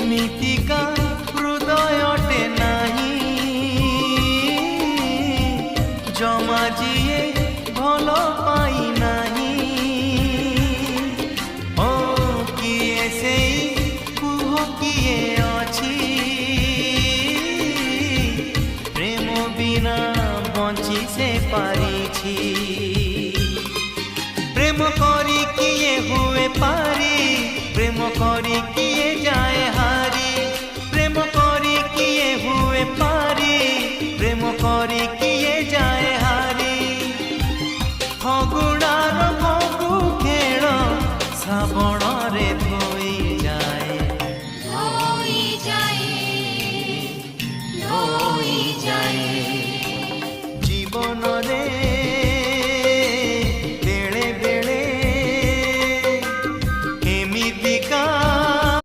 ଏମିତିକା ହୃଦୟଟେ ନାହିଁ ଜମା ଯିଏ ଭଲ ପାଇ ନାହିଁ। ଓ କିଏ ସେଇ କୁହ କିଏ ଅଛି ପ୍ରେମ ବିନା ବଞ୍ଚି ସେ ପାରିଛି। প্রেম করি কিয়ে হুয়ে পারি প্রেম করি